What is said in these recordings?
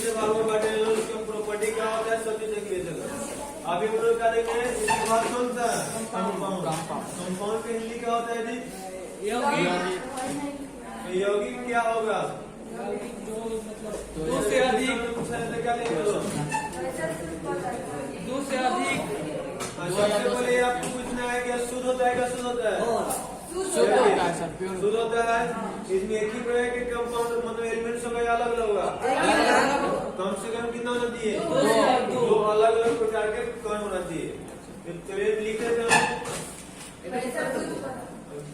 से भागो बाटे उसका प्रॉपर्टी क्या होता है सब चीजें क्लियर चलो। अभी हम लोग करेंगे इसके बाद कौन सा कंपाउंड। कंपाउंड का हिंदी क्या होता है जी? यौगिक। यौगिक क्या होगा? दो से अधिक। क्या लेंगे? दो से अधिक। सबसे पहले आपको पूछना है क्या शुद्ध होता है? क्या शुद्ध होता है? शुद्ध होता है। इसमें एक ही प्रकार के कंपाउंड मतलब एलिमेंट्स होगा या अलग अलग होगा? कम से कम कितना होना चाहिए? दो अलग अलग प्रकार के कण होना चाहिए। चलिए लिखते हैं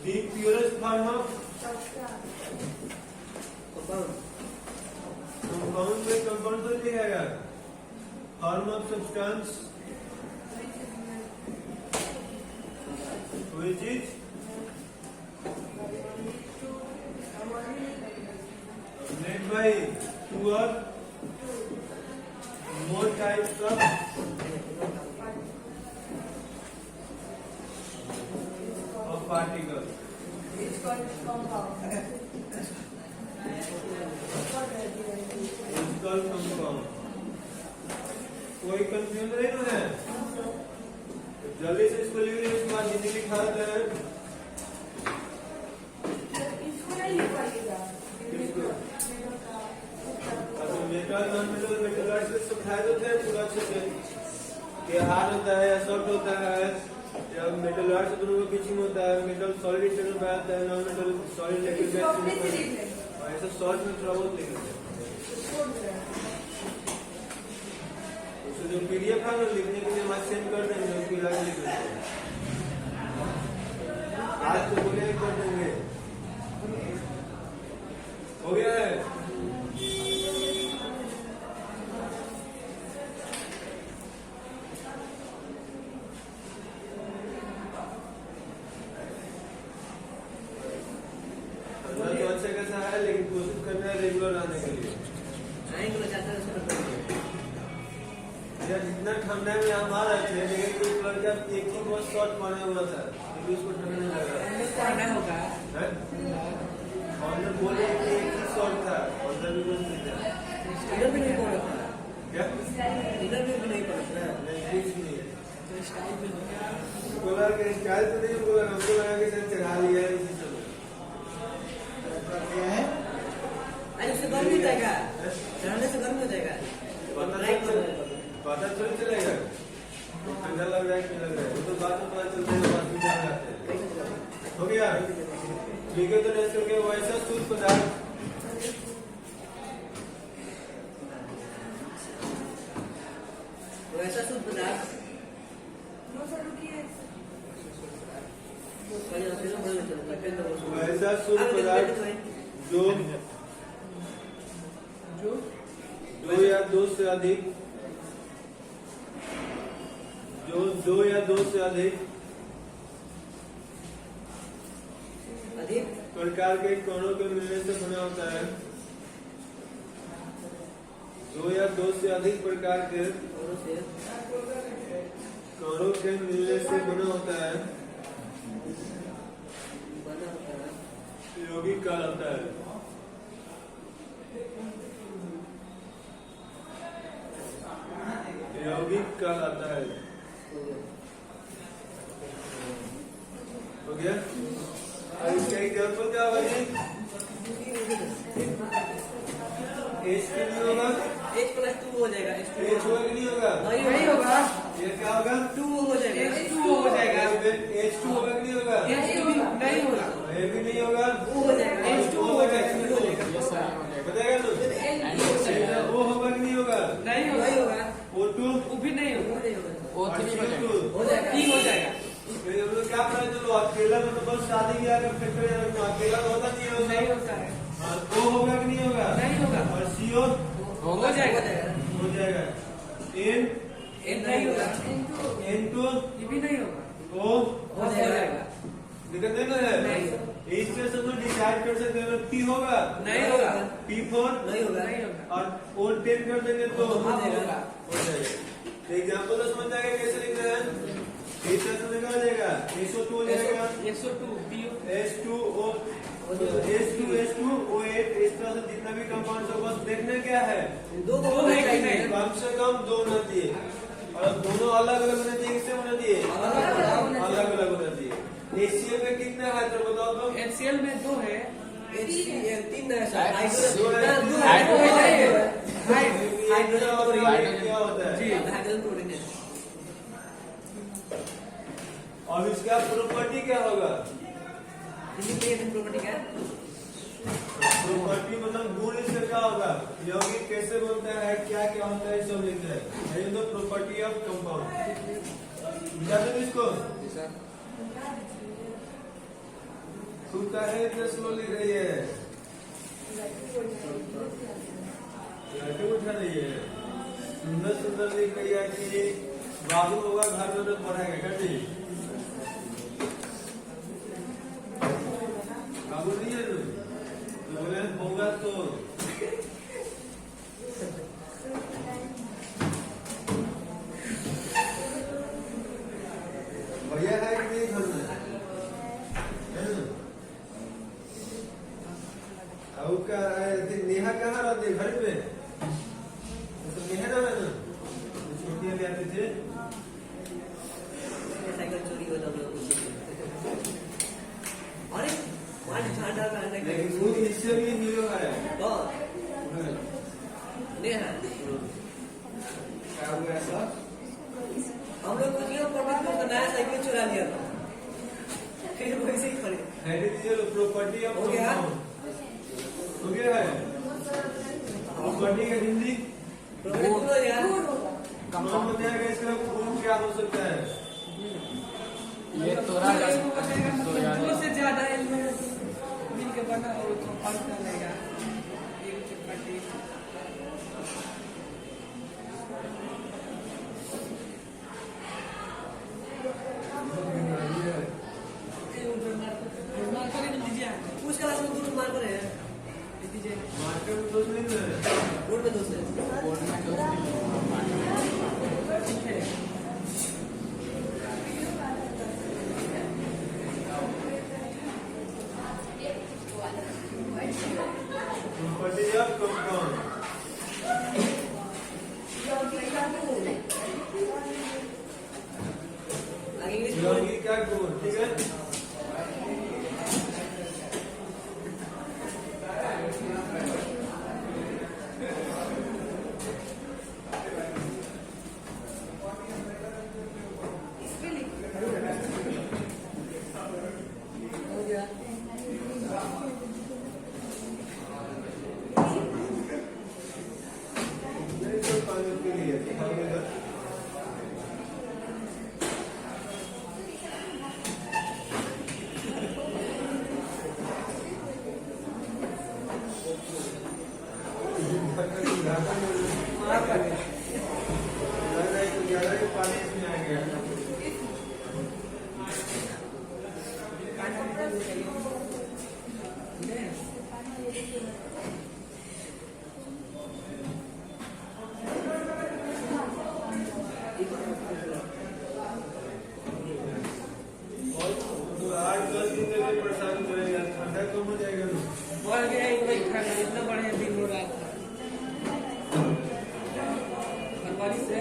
दी प्योरेस्ट फॉर्म ऑफ कंपाउंड में कंपाउंड तो लिखेगा form of substance which is made by two or more types of particles. It's called compound. कोई कंफ्यूजन नहीं है? जल्दी से इसको लिख लीजिए। इसके बाद हिंदी लिखा है मेटल नॉन मेटल मेटल से समझाए देते हैं पूरा अच्छे से कि हार्ड होता है या सॉफ्ट होता है या मेटल से दोनों का बीच में होता है। मेटल सॉलिड स्टेट में आता है, नॉन मेटल सॉलिड लिक्विड में। ऐसा शॉर्ट में थोड़ा बहुत लिख लेते हैं। जो पीडीएफ है वो लिखने के लिए मैं सेंड कर देंगे, उसकी लाइन लिख लेते हैं। आज तो बोले कर देंगे। हो गया है? तो अच्छा कैसा है लेकिन कोशिश करना है रेगुलर आने के लिए। जितना ठंडा में हम आ रहे थे लेकिन कुछ लड़का एक ही बहुत शॉर्ट मारने वाला था क्योंकि उसको ठंडा नहीं लगा। और बोले कि एक ही शॉर्ट था और भी कुछ नहीं था। इधर भी नहीं पड़ा था क्या? इधर भी नहीं पड़ा था। नहीं कुछ नहीं। तो स्टाइल भी बोला कि स्टाइल तो नहीं बोला, हमको लगा कि सर चढ़ा लिया है इसी समय। क्या है? अरे उससे गर्म हो जाएगा, चढ़ाने से गर्म हो जाएगा। पता थोड़ी चलेगा ठंडा लग रहा है कि लग रहा है, तो बाद में पता चलता है। बाद में जान जाते हैं। हो गया? ठीक है, तो नेक्स्ट करके वैसा शुद्ध पदार्थ वैसा शुद्ध पदार्थ वैसा शुद्ध पदार्थ जो दो या दो से अधिक दो या दो से अधिक प्रकार के कणों के मिलने से बना होता है। दो या दो से अधिक प्रकार के कणों के मिलने से बना होता है यौगिक कहलाता है। यौगिक कहलाता है। हो गया? और इसका एग्जाम्पल क्या होगा? एच के लिए होगा H+2 हो जाएगा। एच होगा कि नहीं होगा? नहीं होगा। ये क्या होगा? 2 हो जाएगा। H2 हो जाएगा। H2 होगा कि नहीं होगा? H2 नहीं होगा। ये भी नहीं होगा। वो हो जाएगा। H2 हो जाएगा। बताएगा तो? वो होगा कि नहीं होगा? नहीं होगा। O2 वो भी नहीं होगा। O3 हो जाएगा। E हो जाएगा। क्या पता चलो अकेला में तो बस शादी ब्याह का फैक्टर अकेला तो होता नहीं होता है। वो होगा कि नहीं होगा? नहीं होगा। और CO हो जाएगा। हो जाएगा। N नहीं होगा। N2 ये भी नहीं होगा। O हो जाएगा। दिक्कत नहीं है? नहीं। इससे सब लोग डिसाइड कर सकते हैं। P होगा? नहीं होगा। P4 नहीं होगा। और O10 कर देंगे तो हो जाएगा। हो जाएगा। एग्जाम्पल तो समझ जाएगा कैसे लिखना है। इस तरह से निकल जाएगा। SO2 हो जाएगा। SO2 H2O H2 O8 इस तरह से जितना भी कंपाउंड है बस देखने क्या है दो होना चाहिए। कम से कम दो होना चाहिए और दोनों अलग अलग होना चाहिए किससे होना चाहिए अलग अलग होना चाहिए। HCl में कितना है तो बताओ तो HCl में 2 है। HCl 3 है दो है। हाइड्रोजन क्या होता है जी। हाइड्रोजन क्लोरीन है। और इसका प्रॉपर्टी क्या होगा प्रॉपर्टी क्या है? प्रॉपर्टी मतलब गुण इसका क्या होगा यौगिक कैसे बनता है क्या क्या होता है सब लिखना है ये तो प्रॉपर्टी ऑफ कंपाउंड जानते हो इसको तू काहे इतना स्लो लिख रही है लाठी उठा रही है सुंदर सुंदर लिख रही है कि बाबू होगा घर में तो पढ़ाएगा क्या जी बाबू नहीं है तू बोले होगा तो भैया है कि नहीं घर में है ना? और का नेहा कहाँ रहती है घर में तो नेहा ना है ना छोटी ले आते थे साइकिल चोरी हो जाता अरे वन ठंडा करने के लेकिन वो इससे भी हीरो है बहुत नेहा क्या हुआ ऐसा हम लोग कुछ लोग प्रॉपर्टी को नया साइकिल चुरा लिया था फिर वैसे ही खड़े हेरिटेज प्रॉपर्टी ऑफ हो गया? कंपाउंड हो गया है प्रॉपर्टी का हिंदी प्रॉपर्टी पूरा यार नाम बताएगा इसका गुण क्या हो सकता है ये तोड़ा जा सकता है। दो से ज्यादा एलिमेंट मिल के बना और कंपाउंड बनेगा। एक प्रॉपर्टी उस क्लास में दूर मार कर है मार्केट में दोस्त नहीं है बोर्ड में दोस्त है बोर्ड में दो प्रॉपर्टी ऑफ कंपाउंड आगे इंग्लिश यौगिक का गुण ठीक है हो गया नहीं तो पानी के लिए खाओगे ना पानी इसमें आ गया आज 10 दिन तक परेशान करेगा ठंडा कम हो जाएगा ना बढ़ गया इतना बढ़िया दिन हो रहा था फरवरी से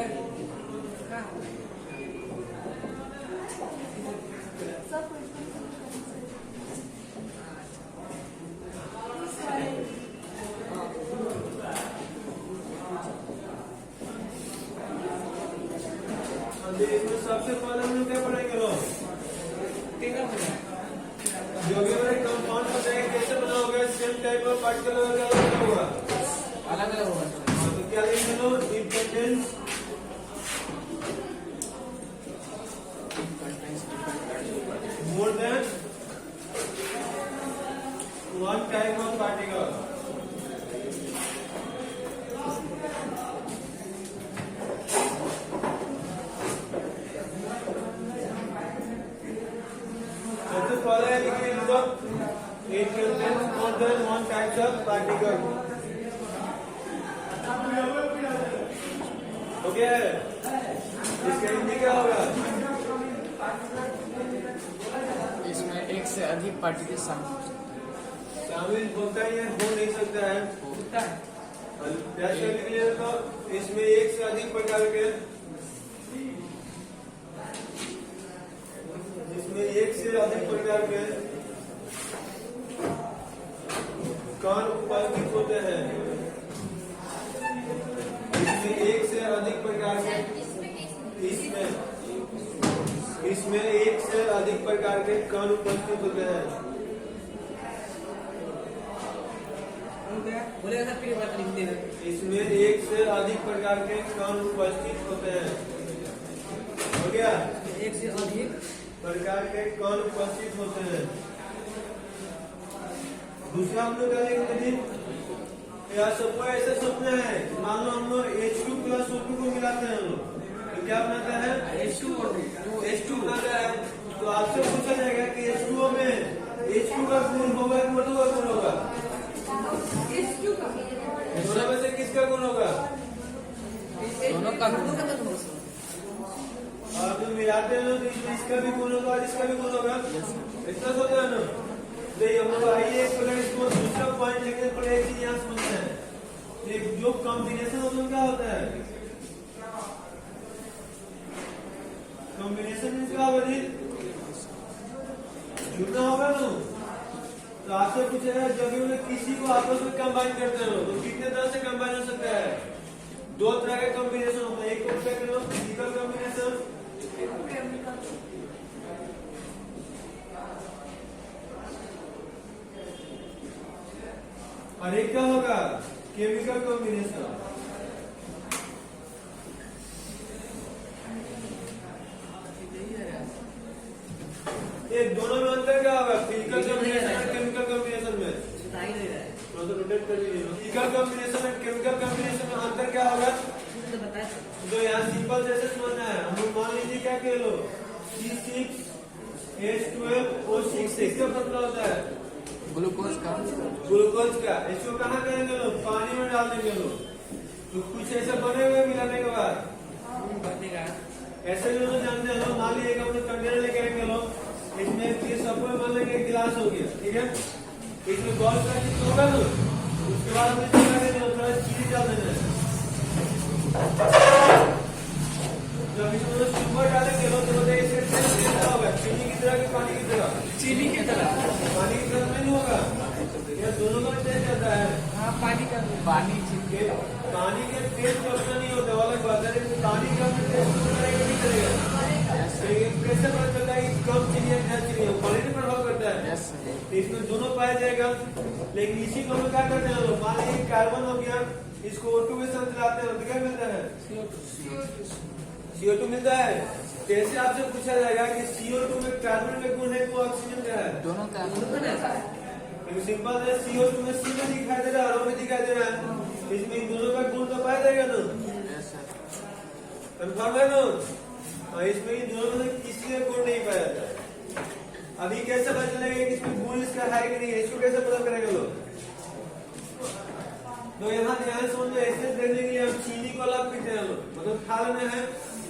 अभी इसमें सबसे पहले हम लोग क्या पढ़ेंगे लोग टीका हो गया जो भी हमारे कंपाउंड बताएंगे कैसे बना होगा सेम टाइप ऑफ पार्टिकल होगा क्या होगा अलग अलग होगा हाँ, तो क्या लिखेंगे लोग it contains more than one type of particle. सबसे पहले लिखिए लोग it contains more than one types of particle. हो गया है इसका हिंदी क्या होगा इसमें एक से अधिक पार्टिकल शामिल हो सकते हैं। शामिल होता ही है, हो नहीं सकता है। होता है। प्रयास करने के लिए तो इसमें एक से अधिक प्रकार के कण उपस्थित होते हैं। इसमें एक से अधिक प्रकार के इसमें एक से अधिक प्रकार के कण उपस्थित होते हैं। बोलेगा सर फिर बात लिखते हैं। इसमें एक से अधिक प्रकार के कण उपस्थित होते हैं। हो गया? एक से अधिक प्रकार के कण उपस्थित होते हैं। दूसरा हम लोग क्या लिखेंगे? या सबको ऐसे सोचना है, मान लो हम लोग H2 प्लस O2 को मिलाते हैं हम लोग, तो क्या बनाता है? H2 बनाता है। तो आपसे पूछा जाएगा कि H2O में H2 का गुण होगा कि O2 का गुण होगा? दोनों में से किसका गुण होगा? दोनों का और जो मिलाते हैं तो इसका भी गुण होगा और इसका भी गुण होगा। इतना सोच रहे ना? तो हम लोग आइए इसको दूसरा पॉइंट लिखने पर एक चीज यहाँ समझते हैं, एक जो कॉम्बिनेशन होता है क्या होता है? कॉम्बिनेशन क्या होगा? जुड़ना होगा ना। तो आपसे पूछेगा जब भी उन्हें किसी को आपस में कंबाइन करते हो तो कितने तरह से कंबाइन हो सकता है? दो तरह का कॉम्बिनेशन होता है। एक को क्या करो? फिजिकल कॉम्बिनेशन, और एक क्या होगा? Chemical combination. ये दोनों में अंतर क्या होगा? फिजिकल कॉम्बिनेशन और केमिकल कॉम्बिनेशन में तो रोटेट कर लीजिए। फिजिकल कॉम्बिनेशन और केमिकल कॉम्बिनेशन में अंतर क्या होगा? जो यहाँ सिंपल जैसे समझना है, हम लोग मान लीजिए क्या कह लो C6H12O6 इसका मतलब होता है ग्लूकोज का इसको कहाँ करेंगे लोग? पानी में डाल देंगे लोग। तो कुछ ऐसा बने हुए मिलाने के बाद ऐसे लोग जानते हैं लोग। मान लीजिए हम लोग कंटेनर लेके आएंगे लोग, इसमें ये सब मान लेंगे गिलास हो गया, ठीक है? इसमें बॉल का चीज होगा ना, उसके बाद हमें क्या करेंगे? थोड़ा चीनी डाल देना है। जब इसमें शुगर डालेंगे लोग तो बताइए इसका टेस्ट कैसा होगा? चीनी की तरह कि पानी की तरह? चीनी की तरह। पानी की तरह नहीं होगा, यह दोनों का टेस्ट आता है। हाँ, पानी का पानी पानी के टेस्ट अपना नहीं होता, अलग बात है। लेकिन पानी का टेस्ट करेगा नहीं करेगा? कैसे पता चलता है कि कम चीनी है क्या चीनी है? क्वालिटी पर प्रभाव करता है। तो इसमें दोनों पाया जाएगा। लेकिन इसी को हम क्या करते हैं लोग? मान लीजिए कार्बन हो गया, इसको O2 के साथ मिलाते हैं तो क्या मिलता है? CO2 मिलता है। कैसे आपसे पूछा जाएगा कि CO2 में कार्बन में गुण है तो ऑक्सीजन का है? दोनों का सिंपल है। CO2 में C में दिखाई दे रहा है, R में दिखाई दे रहा है। इसमें इन दोनों का गुण तो पाया जाएगा ना? कंफर्म है ना? इसमें इन दोनों में किसी का गुण नहीं पाया जाता है। अभी कैसे पता चलेगा कि इसमें गुण इसका है कि नहीं है? इसको कैसे पता करेंगे लोग? तो यहाँ ध्यान समझ में ऐसे देखने के लिए हम चीनी को अलग पीते हैं लोग, मतलब खा लेना है।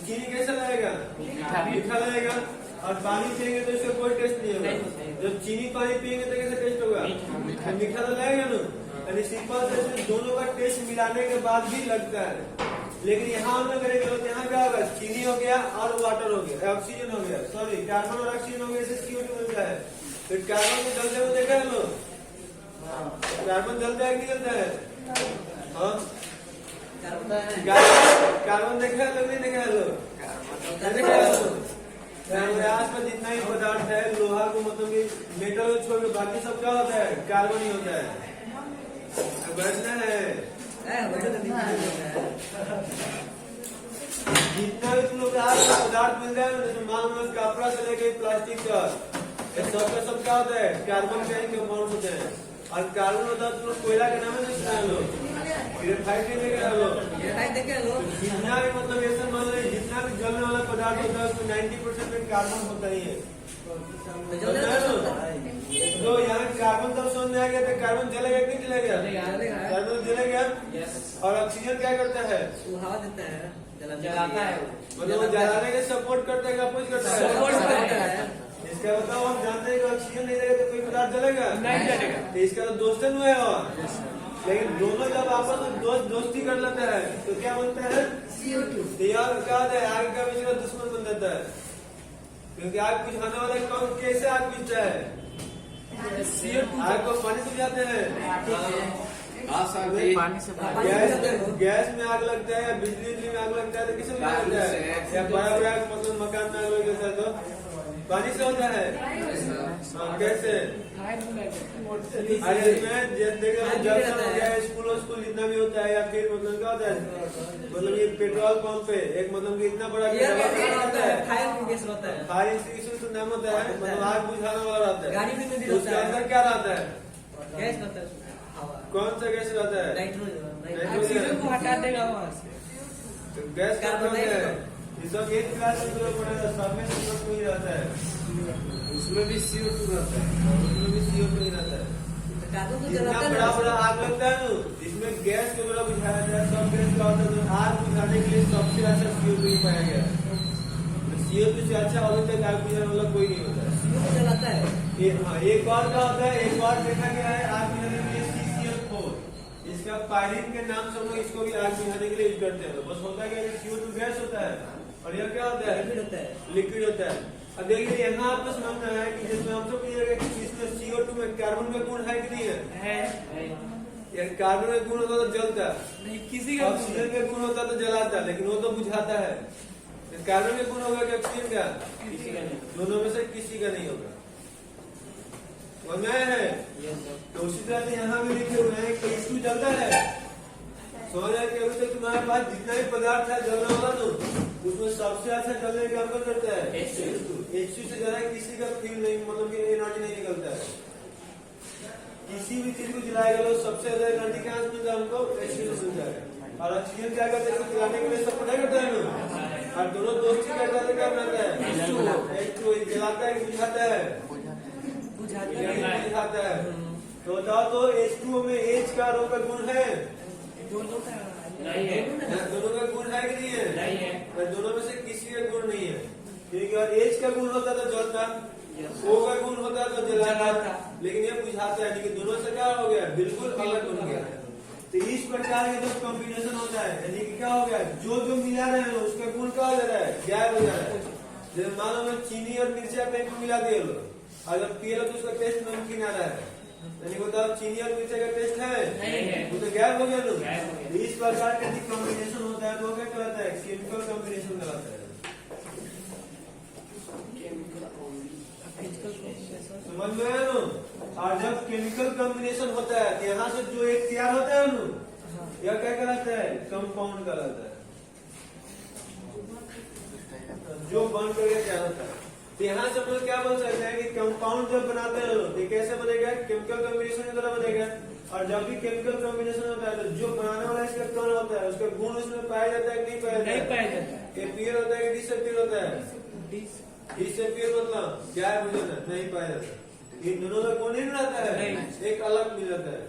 चीनी कैसा लगेगा? मीठा लगेगा। और पानी पियेंगे तो इसका कोई टेस्ट नहीं होगा। जब चीनी पानी पियेंगे तो कैसा टेस्ट होगा? मीठा तो लगेगा ना। यानी सिंपल से दोनों का टेस्ट मिलाने के बाद भी लगता है। लेकिन यहाँ हम लोग करेंगे तो यहाँ क्या होगा? चीनी हो गया और वाटर हो गया, ऑक्सीजन हो गया, सॉरी कार्बन और ऑक्सीजन हो गया, इससे CO2 मिलता है। फिर कार्बन में जलते हुए देखा है लोग? कार्बन जलता है कि जलता है? हाँ, कार्बन देखा है लोग? नहीं देखा है लोग? देखा है लोग? आसपास जितना ही पदार्थ है, लोहा को मतलब कि मेटल को छोड़ के बाकी सब क्या होता है? कार्बन ही होता है। बैठना है जितना भी तुम लोग पदार्थ मिल जाए, जैसे मान लो कपड़ा से लेके प्लास्टिक का, सब क्या होता है? कार्बन का ही कंपाउंड होते हैं। और कार्बन होता है तुम लोग कोयला के नाम से सुना लो, ग्रेफाइट देखे लो। जितना भी मतलब ऐसा मान लो जितना भी जलने वाला पदार्थ होता है उसमें 90% में कार्बन होता ही है। तो यहाँ कार्बन तब समझ में आ गया था कार्बन जलेगा कि नहीं जलेगा? कार्बन जलेगा। और ऑक्सीजन क्या करता है? हवा देता है, जलाता है। मतलब वो जलाने के सपोर्ट करता है, अपोज करता है? सपोर्ट करता है। इसका बताओ, हम जानते हैं कि ऑक्सीजन नहीं रहेगा तो कोई पदार्थ जलेगा नहीं जलेगा। तो इसका तो दोस्त हुआ है और लेकिन दोनों जब आपस में दोस्ती कर लेते हैं तो क्या बनता है CO2। तो यार क्या होता है, आग का बेचारा दुश्मन बन जाता है, क्योंकि आग बुझाने वाला कौन, कैसे आग बुझता है, CO2 आग को पानी से बुझाते हैं। पानी से गैस में आग लगता है या बिजली में आग लगता है तो किसमें आग लगता है, या बड़ा बड़ा मतलब मकान में आग लग जाता है तो पानी से होता है। कैसे अरे इसमें जब स्कूल जितना भी होता है या फिर मतलब क्या होता है, मतलब ये पेट्रोल पंप पे एक मतलब कि इतना बड़ा फायर इंस्टीट्यूशन तो नाम होता है, मतलब आग बुझाने वाला रहता है। तो उसके अंदर क्या रहता है, गैस रहता है, कौन सा गैस रहता है, ऑक्सीजन को हटा देगा वहाँ से। तो गैस का कार्बन है ये सब एक क्लास में तो पड़ेगा, सब में तो ही रहता है, उसमें भी CO2 रहता है, उसमें भी CO2 ही रहता है। इतना बड़ा बड़ा आग लगता है ना, जिसमें गैस को बड़ा बुझाया जाए, सब गैस का होता है, तो आग बुझाने के लिए सबसे अच्छा CO2 ही पाया गया है। तो CO2 से अच्छा अभी तक आग बुझाने वाला कोई नहीं होता है। जलाता है। एक बार क्या होता है, एक बार देखा गया है आग बुझाने के लिए CCl4, इसका पायरिन के नाम से हम लोग इसको भी आग बुझाने के लिए यूज करते हैं। तो बस होता है कि CO2 गैस होता है और यह क्या होता है, लिक्विड होता है। अब देखिए यहाँ आपको समझना है कि जिसमें हम सब इसमें CO2 में कार्बन का गुण है कि नहीं है, यार कार्बन का गुण होता तो जलता नहीं, किसी का ऑक्सीजन का गुण होता तो जलाता, लेकिन वो तो बुझाता है। कार्बन का गुण होगा कि ऑक्सीजन का, किसी का नहीं। दोनों में से किसी का नहीं होगा। और मैं है तो उसी तरह से यहाँ भी लिखे हुए हैं कि H2 जलता है। समझ रहे कि अभी तक तुम्हारे पास जितना भी पदार्थ है जलने वाला तो उसमें सबसे अच्छा जलने का काम करता है H2 से ज्यादा किसी का फील नहीं, मतलब कि एनर्जी नहीं निकलता है। किसी भी चीज को जलाएगा तो सबसे ज्यादा एनर्जी कहाँ से मिलता है हमको, H2 से मिलता है। और ऑक्सीजन क्या करता है, जलाने के लिए सपोर्ट करता है ना, और दोनों दोस्ती करता है, क्या करता है H2 जलाता है कि बुझाता है, बुझाता है। तो बताओ तो H2O में H का रो का गुण है, दोनों का नहीं है, दोनों का गुण है कि नहीं है, नहीं है, दोनों में से किसी का गुण नहीं है। क्योंकि अगर H का गुण होता तो जलता, O का गुण होता तो जलाता, लेकिन ये बुझाता है, लेकिन दोनों से क्या हो गया, बिल्कुल अलग बन गया। तो इस प्रकार का जब कॉम्बिनेशन होता है, यानी कि क्या हो गया, जो जो मिला रहे हैं उसका गुण क्या हो जा रहा है, गायब हो जा रहा है। जैसे मान लो चीनी और मिर्चा कहीं को मिला दिए लोग, अगर पिए तो उसका टेस्ट नमकीन आ रहा है, यानी बताओ चीनी और मिर्चा का टेस्ट है, वो तो गायब हो गया लोग। इस प्रकार का कॉम्बिनेशन होता है तो क्या कहलाता है, केमिकल कॉम्बिनेशन कहलाता है। समझ में आया ना। और जब केमिकल कॉम्बिनेशन होता है, यहाँ से जो एक तैयार होता है ना, यह क्या कहलाता है, कंपाउंड कहलाता है, जो बन करके तैयार होता है। तो यहाँ से हम लोग क्या बोल सकते हैं कि कंपाउंड जब बनाते हैं लोग, कैसे बनेगा, केमिकल कॉम्बिनेशन की तरह बनेगा। और जब भी केमिकल कॉम्बिनेशन होता है तो जो बनाने वाला इसका कौन होता है, उसका गुण उसमें पाया जाता है कि नहीं पाया जाता है, एपियर होता है कि डिसएपियर होता है, डिसएपियर मतलब गायब हो जाता है, नहीं पाया जाता। इन दोनों का गुण नहीं रहता है, एक अलग मिल जाता है।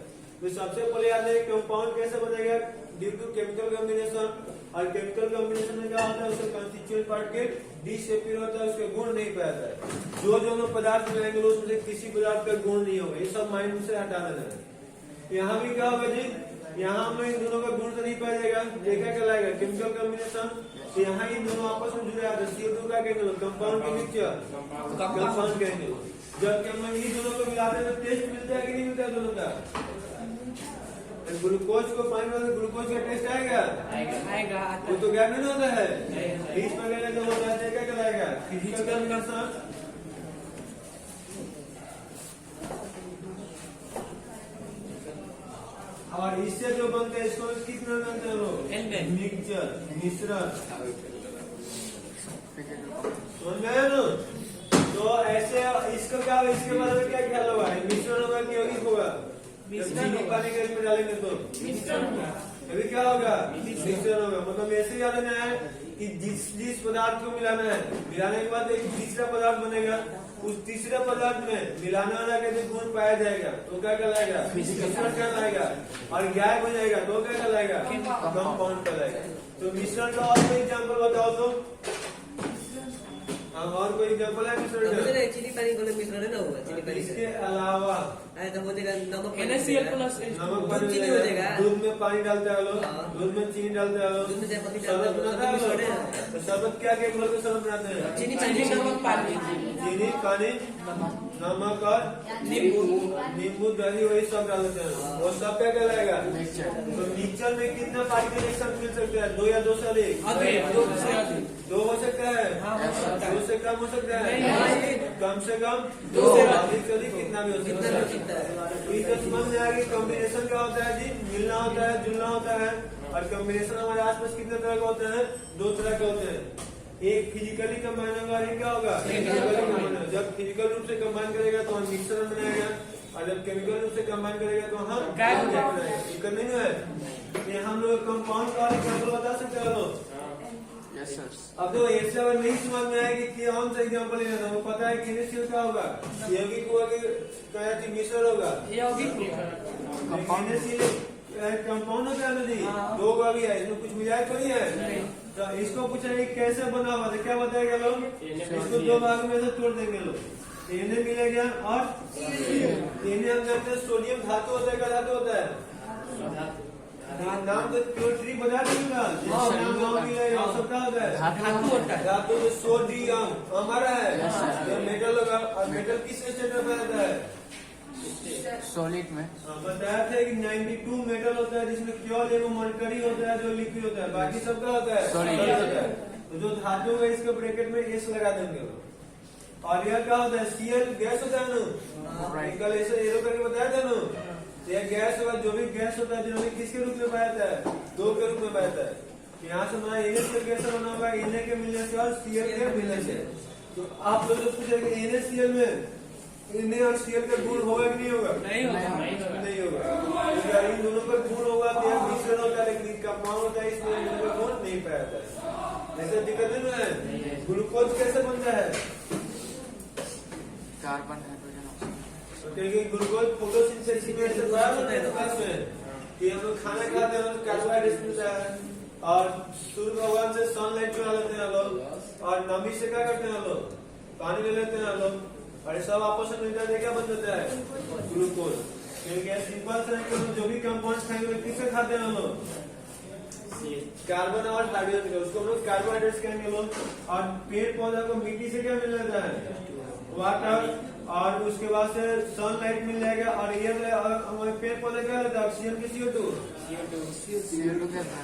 तो सबसे पहले याद है कंपाउंड कैसे बनेगा, ड्यू टू केमिकल कॉम्बिनेशन। और केमिकल कॉम्बिनेशन में क्या होता है, उसका कंस्टिट्यूएंट पार्ट के डिसएपियर होता है, उसके गुण नहीं पाया जाता है। जो जो हम पदार्थ मिलाएंगे उसमें से किसी पदार्थ का गुण नहीं होगा, ये सब माइंड से हटा देना है। यहाँ भी क्या होगा जी, यहाँ में इन दोनों का गुण तो नहीं पाया जाएगा, क्या कहलाएगा, केमिकल कॉम्बिनेशन। तो यहाँ इन दोनों आपस में जुड़े आते, CO2 का कहेंगे कंपाउंड के मिक्सचर, कंपाउंड कहेंगे। जब हम इन दोनों को मिलाते हैं तो टेस्ट मिलता है कि नहीं मिलता है दोनों का। ग्लूकोज को पानी में ग्लूकोज का टेस्ट आएगा, वो तो क्या नहीं होता है, बीच में लेने जो होता है क्या कहलाएगा, फिजिकल कॉम्बिनेशन। और इससे जो बनते हैं इसको कितना बनते हैं लोग, मिक्सचर, मिश्रण। समझ में आया ना। तो ऐसे इसका क्या, इसके बारे में क्या ख्याल होगा, मिश्रण होगा कि यौगिक होगा, चीनी पानी के इसमें डालेंगे तो अभी क्या होगा, मिश्रण होगा। मतलब ऐसे याद रखना है कि जिस पदार्थ को मिलाना है, मिलाने के बाद एक तीसरा पदार्थ बनेगा, उस तीसरे पदार्थ में मिलाने वाला का जो गुण पाया जाएगा तो क्या कहलाएगा, मिश्रण कहलाएगा। और गायब हो जाएगा तो क्या कहलाएगा, कंपाउंड कहलाएगा। तो मिश्रण का और कोई एग्जाम्पल बताओ तो। हाँ, और कोई एग्जाम्पल है मिश्रण मुझे का? ना चीनी पानी वाला मिश्रण है ना हुआ चीनी पानी इसके अलावा ऐसा हो जाएगा नमक पानी NaCl हो plus जाएगा। नमक दूध पानी चीनी हो जाएगा। दूध में पानी डालते हैं लोग, हाँ। दूध में चीनी डालते हैं लोग, दूध में चायपत्ती डालते शरबत हैं, बनाते हैं सब लोग। मिश्रण है। तो शरबत क्या क्या घोल के शरबत बनाते हैं? चीनी चीनी पानी नमक पानी चीनी, पानी, नमक और नींबू दही वही सब डाल देते हैं। वो सब क्या कहलाएगा? तो मिक्सचर में कितना पार्टिकल एक साथ मिल सकते हैं? 2 या 2 से अधिक? अधिक, 2 से अधिक। 2 हो सकता है, हाँ, हो सकता है। 2 से कम हो सकता है, नहीं। कम से कम 2 से अधिक से अधिक कितना भी हो कितना सकता भी कितना है। है। तो इसका समझ में आया कि कॉम्बिनेशन क्या होता है जी? मिलना होता है, जुलना होता है। और कॉम्बिनेशन हमारे आसपास कितने तरह के होते हैं? 2 तरह के होते हैं। एक फिजिकली कंबाइन होगा और एक क्या होगा? केमिकली कंबाइन होगा। जब फिजिकल रूप से कंबाइन करेगा तो हम मिक्सर बनाएगा, और जब केमिकल रूप से कंबाइन करेगा तो हम क्या बनाएगा। दिक्कत नहीं है। ये हम लोग कंपाउंड का एग्जाम्पल बता सकते हैं लोग। Yes sir. अब तो ऐसे अगर नहीं समझ में आएगी कि कौन सा एग्जाम्पल लेना था, वो पता है कि NaCl क्या होगा? यौगिक हुआ कि क्या थी? मिश्रण होगा। यौगिक NaCl कंपाउंड होता है ना जी, हाँ। 2 का भी है, इसमें कुछ मिलाया तो नहीं है। नहीं। तो इसको पूछा कि कैसे बना हुआ था, क्या बताएगा लोग? इसको 2 भाग में से तोड़ देंगे लोग। Na मिलेगा और Na हम जानते हैं सोडियम धातु होता है, क्या धातु होता है? नाम तो प्योर ट्री बजा देगा, नाम गाँव मिलेगा, सब क्या होता है? धातु होता है। धातु में सोडियम हमारा है, ये मेटल होगा। और मेटल किस स्टेट में रहता है? सॉलिड में। बताया था कि 92 मेटल होता है, जिसमें केवल एगो मरकरी होता है जो लिक्विड होता है, बाकी सब क्या होता है? Solid। solid होता है। तो जो धातु है इसके ब्रैकेट में S लगा देंगे। और यह क्या होता है? Cl गैस होता है ना, कल ऐसे एरो करके बताया था ना। यह गैस होगा, जो भी गैस होता है जिन्होंने किसके रूप में पाया था? 2 के रूप में पाया था। यहाँ से हमारा NaCl कैसे बना होगा? Na के मिलने से और Cl के मिलने से। तो आप लोग जो पूछेंगे NaCl में Na और Cl का गुण होगा कि नहीं होगा? नहीं होगा। नहीं होगा। क्योंकि इन दोनों का गुण होगा तो यह मिश्रण होता है, लेकिन कंपाउंड होता है, इसमें इन दोनों का गुण नहीं पाया जाता है। ऐसे दिक्कत नहीं है। ग्लूकोज कैसे बनता है? Carbon hydrogen oxygen. क्योंकि ग्लूकोज फोटोसिंथेसिस में से बड़ा होता है, तो कैसे कि हम लोग खाना खाते हैं तो कार्बोहाइड्रेट मिलता है, और सूर्य भगवान से सनलाइट चुरा लेते हैं लोग, और नमी से क्या करते हैं लोग? पानी ले लेते हैं लोग, और ये सब आपस में मिलकर क्या बन जाता है? ग्लूकोज। क्योंकि सिंपल से कि जो भी कंपाउंड खाएंगे किससे खाते हैं हम लोग? कार्बन और हाइड्रोजन के, उसको हम लोग कार्बोहाइड्रेट्स कहेंगे लोग। और पेड़ पौधा को मिट्टी से क्या मिल जाता है? वाटर। और उसके बाद से सनलाइट मिल जाएगा, और ये हमारे पेड़ पौधे क्या रहता है? ऑक्सीजन की CO2। CO2 क्या था?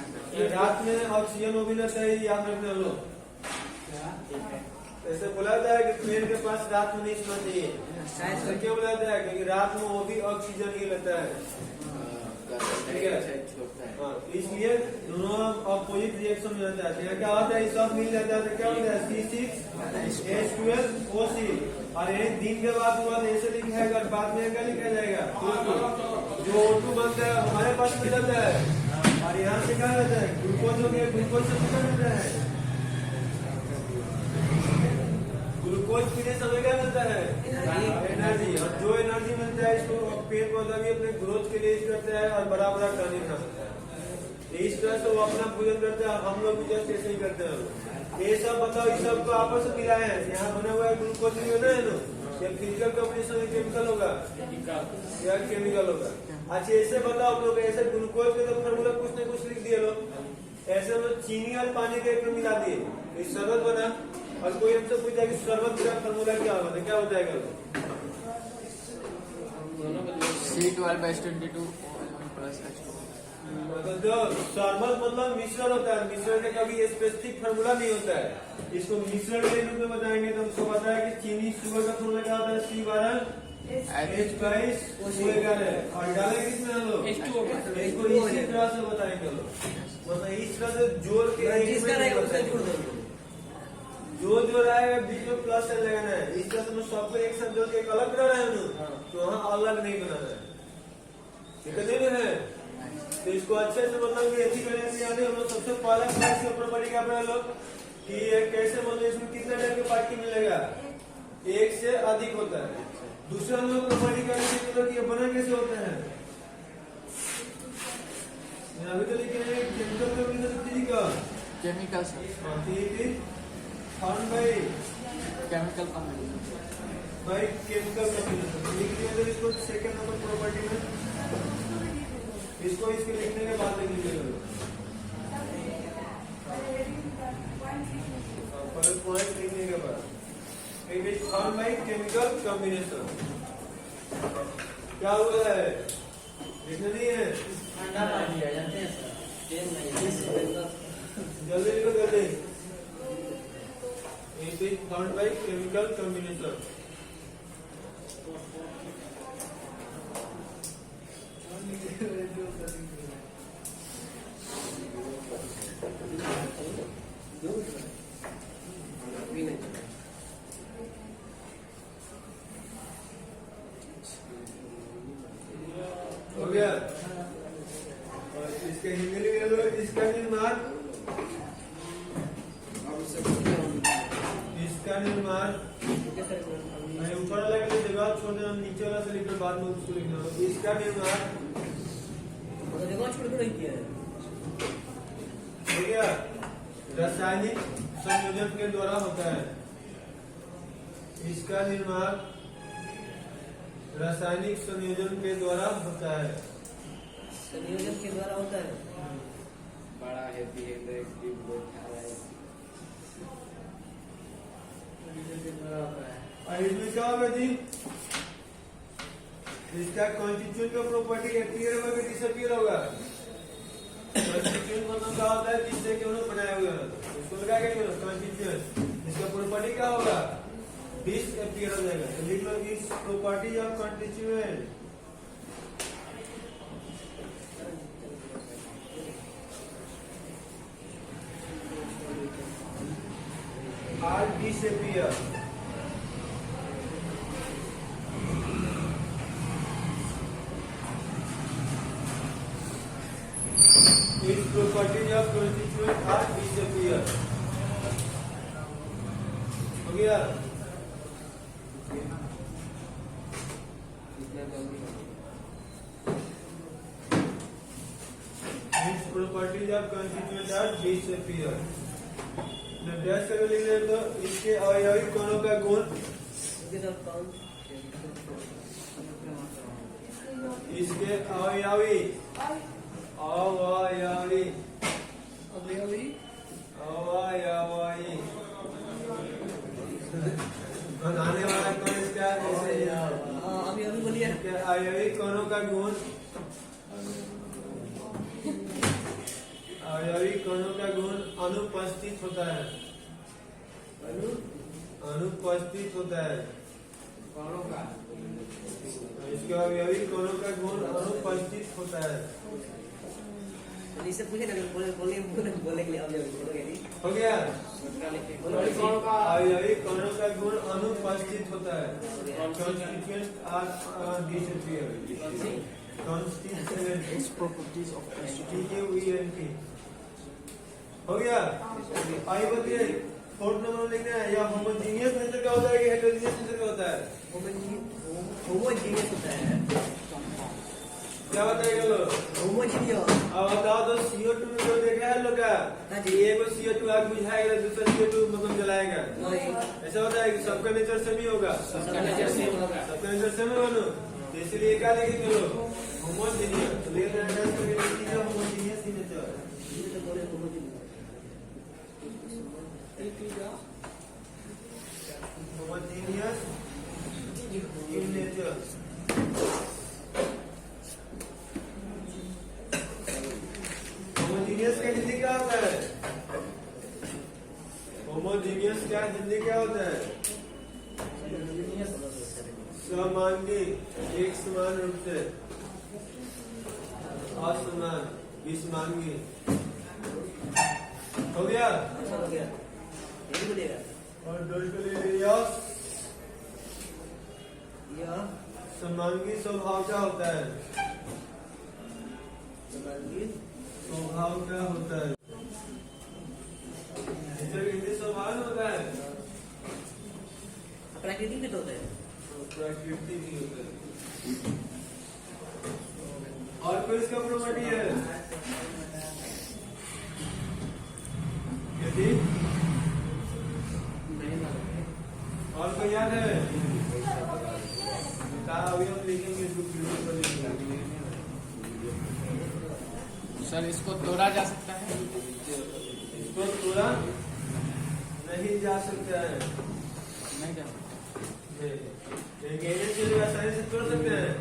रात में ऑक्सीजन वो भी रहता है, याद रखना लोग। ऐसे बोला जाता है कि पेड़ के पास रात में नहीं सोना चाहिए। ऐसा क्यों बोला जाता है? क्योंकि रात में वो भी ऑक्सीजन ही लेता है, ठीक है? हाँ, इसलिए दोनों अपोजिट रिएक्शन में रहता है। क्या होता है? सब मिल जाता है तो क्या होता है? C6H12OC। और ये दिन के बाद हुआ ऐसे लिखाएगा, बाद में क्या लिखा जाएगा? जो O2 बनता है हमारे पास मिल जाता है, और यहाँ से क्या रहता है? ग्लूकोज हो गया, ग्लूकोज से कितना मिलता है? ग्लूकोज पीने समय क्या मिलता है? एनर्जी। और जो एनर्जी मिलता है इसको पेड़ पौधा भी अपने ग्रोथ के लिए यूज करता है, और बड़ा बड़ा टर्निंग बना सकता है। इस तरह से वो अपना पूजन करता है, हम लोग भी जस्ट ऐसे ही करते हैं। ये सब बताओ, इस सब को आपस में मिलाया है, यहाँ बना हुआ है ग्लूकोज भी होना है ना, ये फिजिकल कॉम्बिनेशन केमिकल होगा या केमिकल होगा? अच्छा ऐसे बताओ आप लोग, ऐसे ग्लूकोज के तो फॉर्मूला कुछ न कुछ लिख दिए लोग, ऐसे हम चीनी और पानी के एक में मिला दिए, इस शरबत बना। और कोई हमसे पूछा कि शरबत का फॉर्मूला क्या होगा, तो क्या हो जाएगा? C12H22 plus H2। मतलब जो शरबत मतलब मिश्रण होता है, मिश्रण का कभी स्पेसिफिक फॉर्मूला नहीं होता है। इसको मिश्रण के रूप में बताएंगे तो हमको पता है कि चीनी शुगर का फॉर्मूला क्या होता है? C12H22 और डाले किसमें हम लोग? इसको इसी तरह से बताएंगे लोग, मतलब इस तरह से जोड़ के जो रहेगा बीच में प्लस साइन लगाना है। इस तरह से सबको एक साथ जोड़ के अलग बना रहा है ना, तो वहाँ अलग नहीं बनाना है, ठीक है? तो इसको अच्छे से मतलब कि अच्छी तरह से यानी हम लोग सबसे पहला क्लास के ऊपर पढ़ेगा अपना लोग कि ये कैसे मतलब इसमें कितना टाइप के पार्टिकल मिलेगा? 1 से अधिक होता है। दूसरा हम लोग पढ़ेगा ये बना कैसे होता है? अभी तो लिखे हैं केमिकल का physical chemical form by chemical combination भाई केमिकल कॉम्बिनेशन लिख दिया तो इसको सेकंड नंबर प्रॉपर्टी में इसको इसके लिखने के बाद लिख लीजिएगा फर्स्ट पॉइंट लिखने के बाद it is found by chemical combination क्या हुआ है लिखना नहीं है ठंडा पानी है जानते हैं सर जल्दी लिखो जल्दी it is found by chemical combination हो गया और इसके हिंदी लिख लो इसका निर्माण मैं ऊपर वाला के लिए जगह छोड़ने हम नीचे वाला से लिखकर बाद में उसको लिखना होगा इसका निर्माण जगह छोड़ कर किया है हो गया रासायनिक संयोजन के द्वारा होता है इसका निर्माण रासायनिक संयोजन के द्वारा होता है संयोजन के द्वारा होता है बड़ा हैवी है तो एक भी बहुत खारा है और इसमें क्या होगा जी इसका कॉन्स्टिट्यूएंट का प्रॉपर्टी अपीयर होगा कि डिसअपीयर होगा कॉन्स्टिट्यूएंट मतलब क्या होता है जिससे कि उन्होंने बनाया हुआ है उसको लगा के कॉन्स्टिट्यूएंट इसका प्रॉपर्टी क्या होगा डिसअपीयर हो जाएगा तो लिख लो इस property of constituent are disappear its properties of constituent are disappear. हो गया its properties of constituent are disappear. जब डैश करके लिख रहे तो इसके अवयवी कोणों का गुण इसके अवयवी अवयवी अवयवी बनाने वाला कौन इसका ऐसे अभी अभी बोलिए अवयवी कोणों का गुण अवयवी कोणों का गुण अनुपस्थित होता है अनुपस्थित होता है कौनों का इसके अवयवी कोणों का गुण अनुपस्थित होता है इससे पूछे ना बोले के लिए अभी बोलोगे नहीं हो गया कौनों का अवयवी कोणों का गुण अनुपस्थित होता है constituents are disappear constituents properties of TUENT हो गया आई बताइए फोर्थ नंबर लिखना है या होमोजीनियस नेचर का होता है कि हेटेरोजीनियस नेचर का होता है होमोजीनियस होता है क्या बताएगा लोग होमोजीनियस अब बताओ तो CO2 में जो देखा है लोग का एक CO2 आग बुझाएगा दूसरा CO2 मतलब जलाएगा ऐसा होता है कि सबका नेचर सेम ही होगा सबका नेचर सेम है बोलो इसलिए क्या लिखेंगे लोग होमोजीनियस तो ले homogeneous he nature homogeneous in nature. Homogeneous का हिंदी क्या होता है? Homogeneous क्या हिंदी क्या होता है? समांगी एक समान रूप से असमान विषमांगी हो गया और समांगी स्वभाव क्या होता है स्वभाव क्या होता है हिंदी स्वभाव होता है प्राकृतिक भी होता है प्राकृतिक भी होता है और कोई इसका प्रॉपर्टी है यदि याद है? अभी हम लिखेंगे इसको पीढ़ी पर लिखेंगे। सर इसको तोड़ा जा सकता है? इसको तोड़ा नहीं जा सकता है। नहीं जा सकता। एक आसानी से तोड़ सकते हैं।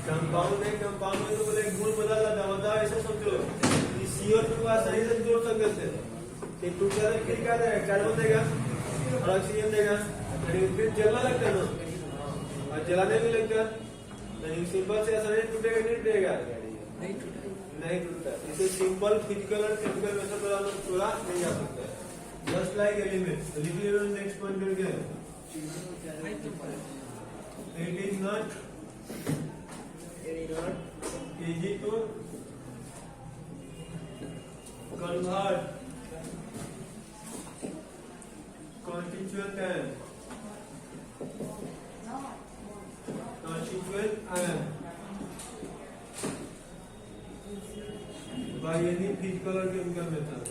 कंपाउंड है, कंपाउंड में तो बोले गुण बदल जाता है, बताओ ऐसे समझो कि CO2 को आसानी से तोड़ सकते थे। एक टूट जाता है फिर क्या देगा? कार्बन देगा और ऑक्सीजन देगा, फिर जलना लगता है ना, और जलाने भी लगता है। नहीं सिंपल से आसानी टूटेगा नहीं टूटेगा? नहीं टूटता। इसे सिंपल फिजिकल और केमिकल मेथड द्वारा तोड़ा नहीं जा सकता है। Just like element. लिखिए नेक्स्ट पॉइंट करके। It is not easy to convert constituent ion by any physical or chemical method.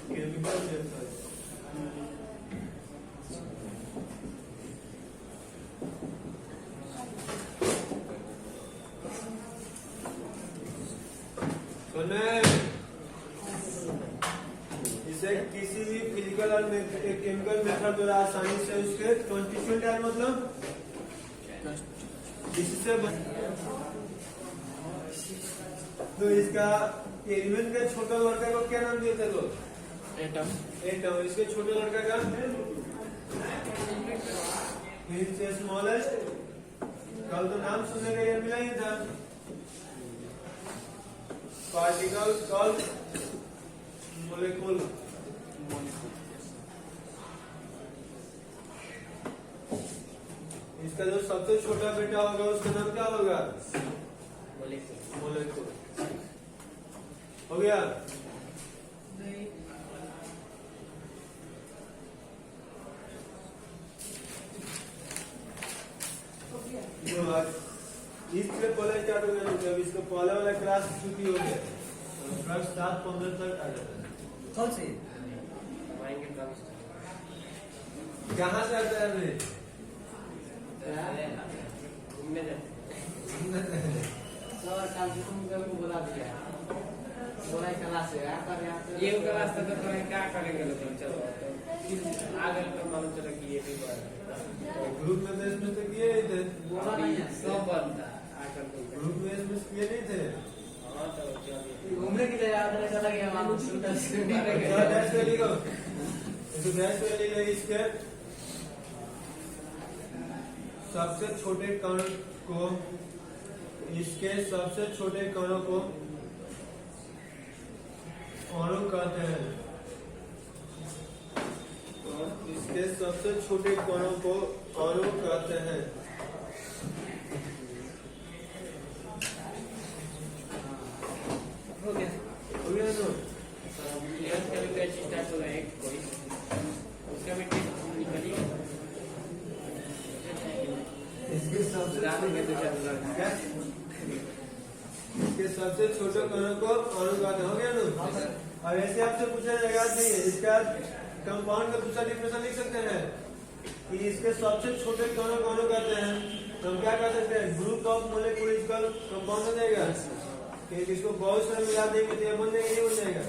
Chemical method. इसे किसी भी फिजिकल और केमिकल मेथड द्वारा आसानी से उसके कॉन्स्टिट्यूएंट आयन मतलब इससे तो इसका एलिमेंट का छोटा लड़का को क्या नाम दिए थे लोग? एटम। एटम। इसके छोटे लड़का का स्मॉलेस्ट। कल तो नाम सुनने का ये मिला ही था। Particle called molecule. इसका जो सबसे छोटा बेटा होगा उसका नाम क्या होगा? मोलेकुल। हो गया? इससे पहले क्या हो गया? जब इसका पहले वाला क्लास छुट्टी हो गया, क्लास 7:15 तक आ जाता है। कौन से? कहाँ से आता है? ये क्लास तो क्या करेंगे लोग? चलो आगे तो मालूम चला कि ये भी ग्रुप में देश में तो किए ही थे। सब बनता ग्रुप में इसमें किए नहीं थे। घूमने के लिए याद चला गया मालूम डैश वैली को डैश वैली इसके सबसे छोटे कण को अणु कहते हैं। इसके सबसे छोटे कणों को अणु कहते हैं। हो गया ना? इसके सबसे छोटे कणों को अणु कहते हो गया ना? और ऐसे आपसे पूछा जाएगा नहीं है, इसका कंपाउंड का दूसरा डिफिनेशन लिख सकते हैं कि इसके सबसे छोटे कणों को अणु कहते हैं। तो हम क्या कर सकते हैं? ग्रुप ऑफ मोलेक्यूल इसका कंपाउंड हो जाएगा। इसको बहुत सारे मिला देंगे तो बन जाएगा, ये बन जाएगा।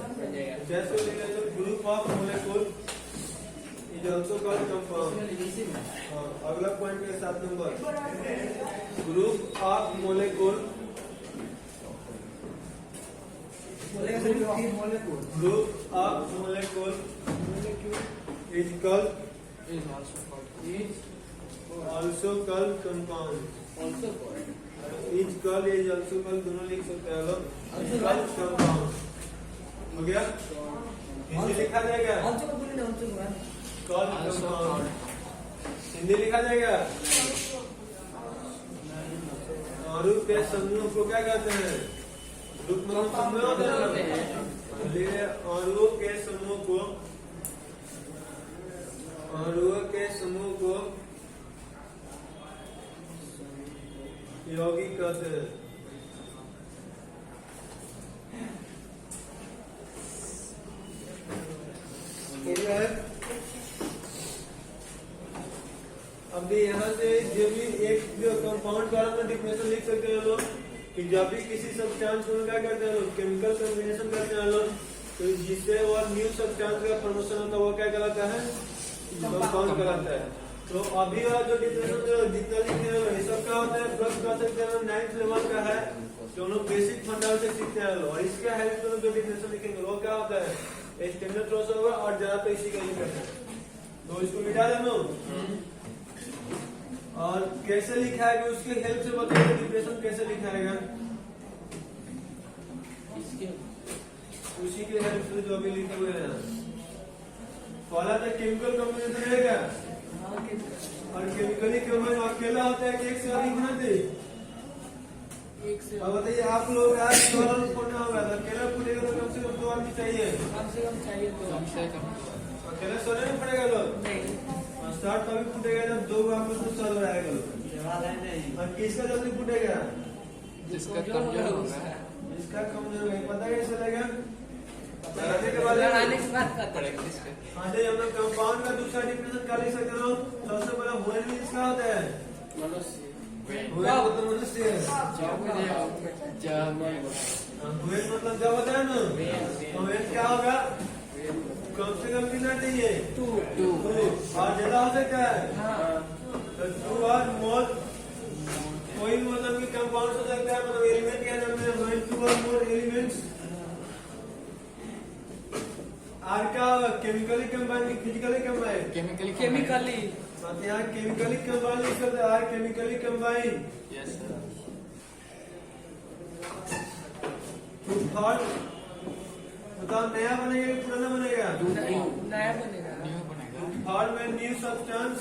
जैसे लिखा तो group of molecule is also called compound. अगला पॉइंट के 7 number group of molecule Group of molecule is also called compound. Is also called दोनों लिख सकते हैं लोग। compound हो गया? हिंदी लिखा जाएगा? called compound। हिंदी लिखा जाएगा? अणु के समूह को क्या कहते हैं? अणुओं के समूह को यौगिक कहते हैं। कि जब भी किसी सब्सटेंस को क्या करते हैं लोग केमिकल कॉम्बिनेशन करते हैं लोग, तो जिससे वो न्यू सब्सटेंस का फॉर्मेशन होता है वो क्या कहलाता है, कंपाउंड कहलाता है। तो अभी वाला जो डिफिनेशन जो जितना लिखे हैं ये सब क्या होता है, प्लस कर सकते हैं 9th लेवल का है जो लोग बेसिक फंडामेंटल सीखते हैं लोग, और इसका हेल्प से जो डिफिनेशन लिखेंगे वो क्या होता है, स्टैंडर्ड थ्रो से होगा और ज्यादा तो इसी का ही करते हैं। तो इसको मिटा देना और कैसे लिखा है उसके हेल्प से बताइए डिफिनेशन कैसे लिखाएगा, उसी के हेल्प से जो अभी लिखे हुए हैं। पहला तो केमिकल कॉम्बिनेशन रहेगा और केमिकली कॉम्बिनेशन अकेला होता है कि एक से अधिक बनाते। अब बताइए आप लोग आज सोलर फोड़ना होगा तो अकेला फूटेगा तो कम से कम 2 आदमी चाहिए, अकेला सोलर नहीं फटेगा लोग, स्टार्ट तभी फूटेगा जब 2 आपस में सोलर आएगा लोग। और किसका जल्दी फूटेगा, जिसका कमजोर होगा, इसका कमजोर है, पता कैसे चलेगा, लगाने के बाद हाँ जी। हम लोग कंपाउंड का दूसरा डिफिनेशन क्या लिख सकते हो, सबसे पहले होल मीन्स क्या होता है, होल मतलब मनुष्य, होल मतलब जब होता है ना, तो वेट क्या होगा, कम से कम कितना चाहिए 2 और ज्यादा हो सकता है तो 2 और मोर, कोई मतलब कि कंपाउंड हो सकता है, मतलब एलिमेंट क्या नाम है, 2 और मोर एलिमेंट्स। आर क्या होगा, केमिकली कंबाइन की फिजिकली कंबाइन, केमिकली यहाँ केमिकली कंबाइन लिख सकते हैं, are chemically combine. Yes sir. Third बताओ नया बनेगा कि पुराना बनेगा, नया बनेगा, न्यू बनेगा। थर्ड में न्यू सब्सटेंस,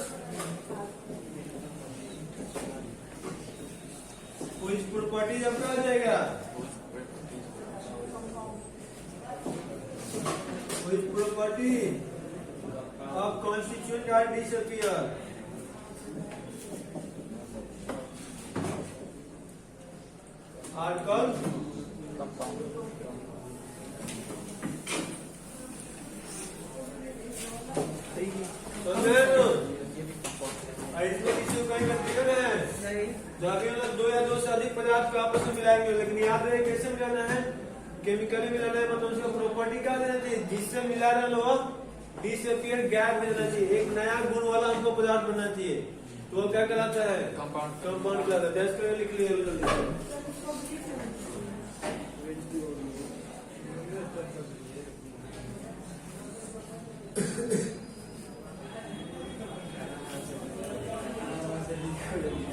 कुछ प्रॉपर्टीज आपका आ जाएगा, which property of constituent are disappear, are called compound. समझे ना, इसमें किसी को कहीं कंफ्यूजन है जब भी मतलब 2 या 2 से अधिक पदार्थ को आपस में मिलाएंगे, लेकिन याद रहे कैसे मिलाना है, केमिकली मिलाना है, मतलब उसका प्रॉपर्टी क्या देना चाहिए, जिससे मिला रहे लोग डिसअपियर गैप देना चाहिए, एक नया गुण वाला हमको पदार्थ बनना चाहिए, तो वो क्या कहलाता है, कंपाउंड कहलाता है। 10 कर लिख लिया जल्दी।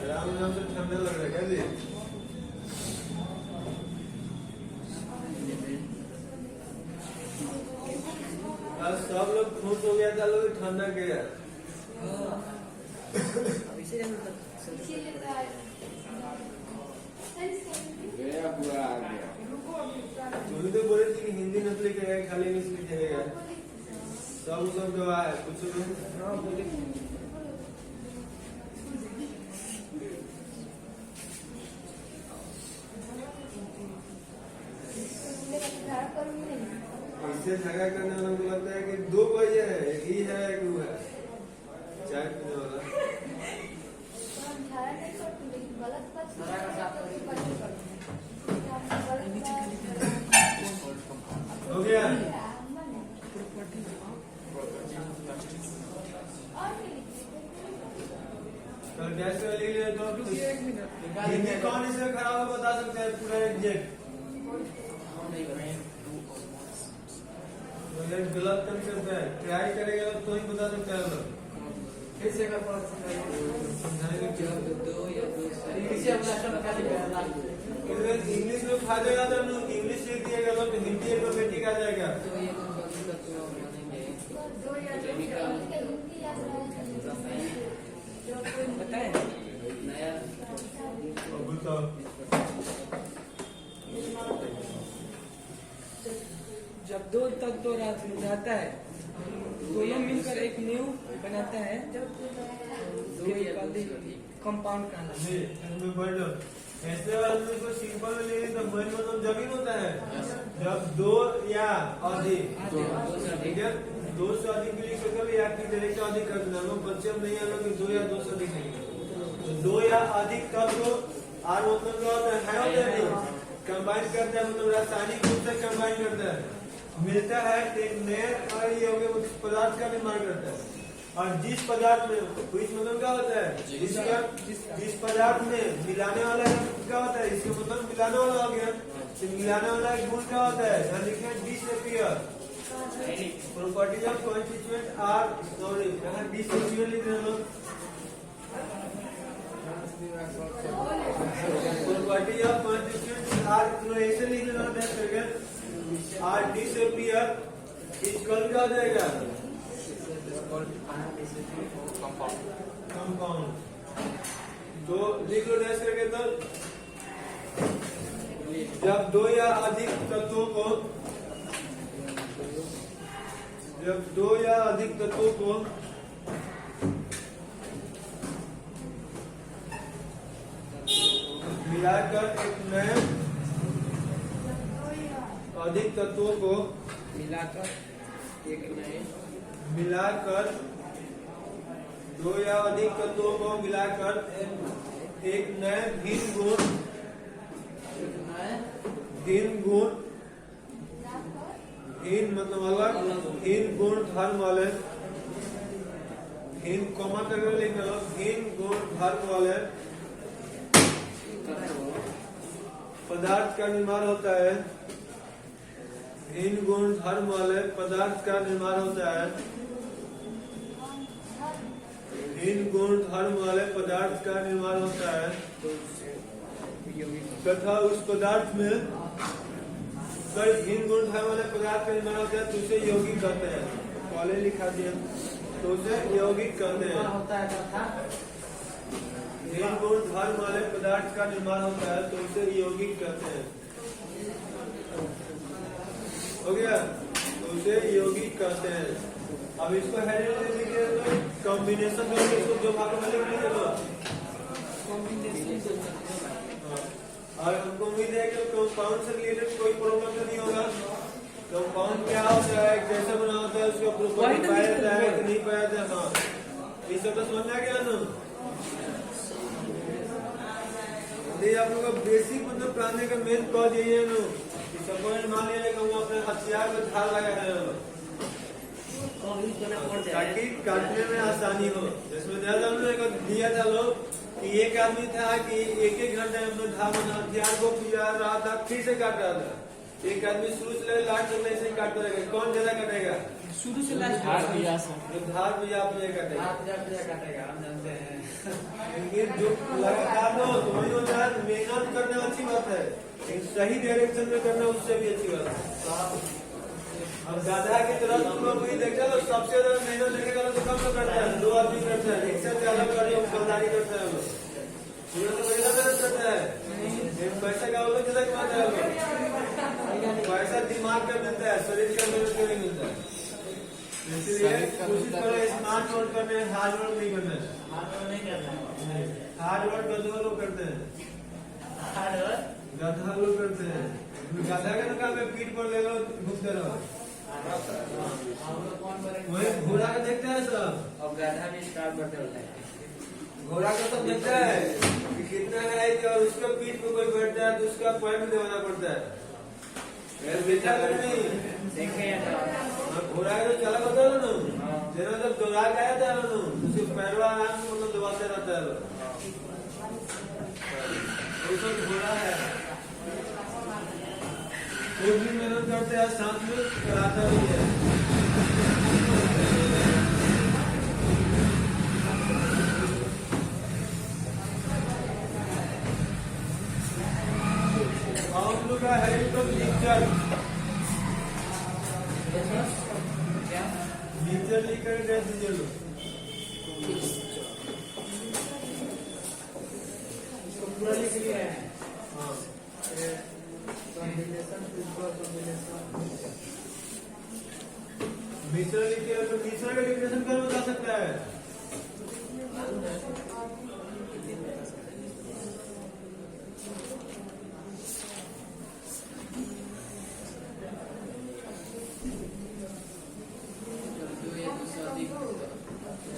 आराम से ठंडा लग रहा है क्या जी, आज सब लोग खुश हो गया था, लोग ठंडा गया तुम्हें तो बोले थे कि हिंदी न लिखेगा खाली इंग्लिश लिखेगा, सब गवाह है कुछ लोग। इससे झगड़ा करने वालों को लगता है कि 2 बजे है, एक ही है एक वो है चाय पीने वाला। हो गया तो गैस का ले लिया तो हिंदी कौन इसे खराब है बता सकते हैं पूरा एग्जैक्ट, गलत कर सकता है, ट्राई करेगा तो ही बता सकता है लोग। कैसे का समझाएंगे क्या, इसे अपना शब्द क्या लिखा है, इंग्लिश में फायदा ज्यादा इंग्लिश लिख दिएगा लोग तो हिंदी ऑटोमेटिक आ जाएगा। बताए नया जब 2 तक तो रहता है, दोनों मिलकर एक न्यू बनाता है, कंपाउंड का ऐसे वाले को सिंपल में ले तो मन मतलब जमीन होता है जब 2 या अधिक, ठीक है 2 से अधिक के लिए सकल या की तरह से अधिक कर देना, लोग बच्चे हम नहीं आना कि 2 या 2 से अधिक नहीं, तो 2 या अधिक तब तो आर मतलब क्या होता है कंबाइन करता है, मतलब रासायनिक रूप से कंबाइन करता है, मिलता है तो एक नए और ये हो गया उस पदार्थ का निर्माण करता है। और जिस पदार्थ में कुछ मतलब क्या होता है, जिस पदार्थ में मिलाने वाला क्या होता है, इसका मतलब मिलाने वाला हो गया, तो मिलाने वाला एक गुण क्या होता है, यहाँ लिखे हैं disappear. Properties of constituent are, sorry यहाँ डिसअपियर लिख रहे हैं लोग। प्रॉपर्टी ऑफ कॉन्स्टिट्यूएंट आर, तो ऐसे लिख रहे हैं आर डिसअपियर, इक्वल क्या हो जाएगा, कंपाउंड। तो लिख लो डैश करके, तो जब दो या अधिक तत्वों को मिलाकर एक नए अधिक तत्वों को मिलाकर दो या अधिक तत्वों को मिलाकर एक नए भिन्न गुण मतलब अलग भिन्न गुण धर्म वाले, भिन्न कॉमा करके लिख लो, भिन्न गुण धर्म वाले पदार्थ का निर्माण होता है, भिन्न गुण धर्म वाले पदार्थ का निर्माण होता है, भिन्न गुण धर्म वाले पदार्थ का निर्माण होता है, तथा उस पदार्थ में कई भिन्न गुण धर्म वाले पदार्थ का निर्माण होता है, तो उसे यौगिक कहते हैं। कॉलेज लिखा दिया, तो उसे यौगिक कहते हैं। भिन्न गुण धर्म वाले पदार्थ का निर्माण होता है, तो उसे यौगिक कहते हैं। हो गया, तो उसे यौगिक कहते हैं। अब इसको कॉम्बिनेशन करके इसको दो भागों में लिख लीजिए। और हमको उम्मीद है कि कंपाउंड से रिलेटेड कोई प्रॉब्लम तो नहीं होगा। कंपाउंड क्या होता है, कैसे बना होता है, उसका प्रॉपर्टी पाया जाता है कि नहीं पाया जाता है, हाँ ये सब तो समझ में आ गया ना। आप लोग का बेसिक मतलब पढ़ाने का मेन कॉज यही है ना कि सपोज मान लिया कि हम अपने हथियार में धार लगा रहे हैं ताकि काटने में आसानी हो। जिसमें दिया था लोग कि एक आदमी था कि एक घंटे में धार हथियार को पिया रहा था, फिर से काट रहा था। एक आदमी शुरू से लास्ट तक ऐसे काटता रहेगा, कौन ज्यादा काटेगा? शुरू से लास्ट जो धार पिया काटेगा, हम जानते हैं। जो लगातार तो वही होता है, मेहनत करना अच्छी बात है, लेकिन सही डायरेक्शन में करना उससे भी अच्छी बात है। अब गाधा की तरफ तुम लोग भी देखा तो सबसे ज्यादा मेहनत देखेगा तो कम तो करता है, 2 आदमी करता है, एक से ज्यादा फौजदारी करता है लोग, महिला मेहनत करता है। पैसा का लोग ज्यादा कमाता है, पैसा दिमाग का मिलता है, शरीर का मेहनत का नहीं मिलता है। इसलिए कोशिश करो स्मार्ट वर्क करने, हार्ड वर्क नहीं करना है। हार्ड वर्क गधा लोग करते हैं, गधा लोग करते हैं। गधा का तो काम है पीठ पर ले लो घूमते रहो। वही घोड़ा का देखते हैं सब, अब गधा भी स्टार्ट करते होता है। घोड़ा का सब देखता है कि कितना है, और उसका पीठ पे कोई बैठता है तो उसका पैर भी दबाना पड़ता है। बेटा नहीं देखे घोड़ा का तो चला होता है ना, जरा जब दौड़ा गया था ना उसके पैरवा आराम से मतलब दबाते रहता है। घोड़ा है वो भी मेहनत करते हैं, साथ में कराता भी है। हम लोग का है तो नीचे लेकर दे दीजिए लोग। पूरा लिख लिया है। हाँ मिश्रण लिखिए, तो मिश्रण का डिफिनेशन कौन बता सकता है?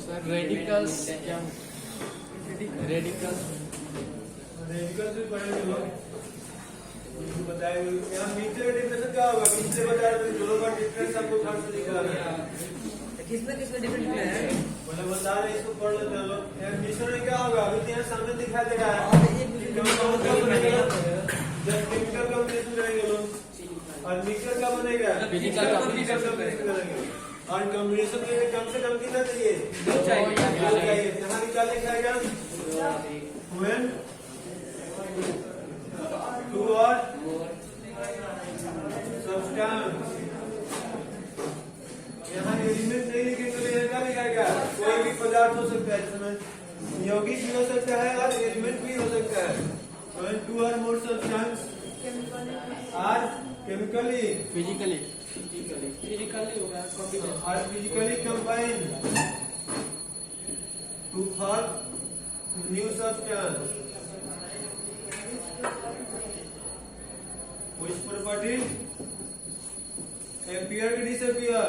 सर रेडिकल्स क्या? रेडिकल्स रेडिकल्स भी पढ़ेंगे लोग, यहाँ म्यूचुअल डिफरेंस क्या होगा? पिछले बाजार में दोनों का डिफरेंस आपको खर्च निकला है। किसमें डिफरेंस क्या है? बोले बता रहे इसको पढ़ लेते हैं लोग। यहाँ मिश्रण में क्या होगा? अभी यहाँ सामने दिखाई दे रहा है। कंपाउंड क्या बनेगा? जब केमिकल कॉम्बिनेशन करेंगे लोग और मिक्सर क्या बनेगा? फिजिकल कॉम्बिनेशन करेंगे और कॉम्बिनेशन में कम से कम कितना चाहिए? दो चाहिए। यहाँ निकाल लिखाएगा when two or substance। यहाँ एलिमेंट नहीं लिखेंगे तो यहाँ क्या लिखाएगा? कोई भी पदार्थ हो सकता है जिसमें यौगिक भी हो सकता है और एलिमेंट भी हो सकता है। when two or more substance are chemically होगा combination are physically combined to form new substance, which property appear to disappear?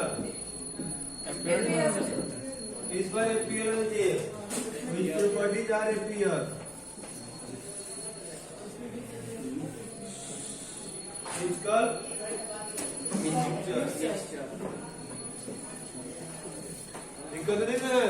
इस बार appear होना चाहिए। Which properties are appear? It's called mixture। दिक्कत नहीं है।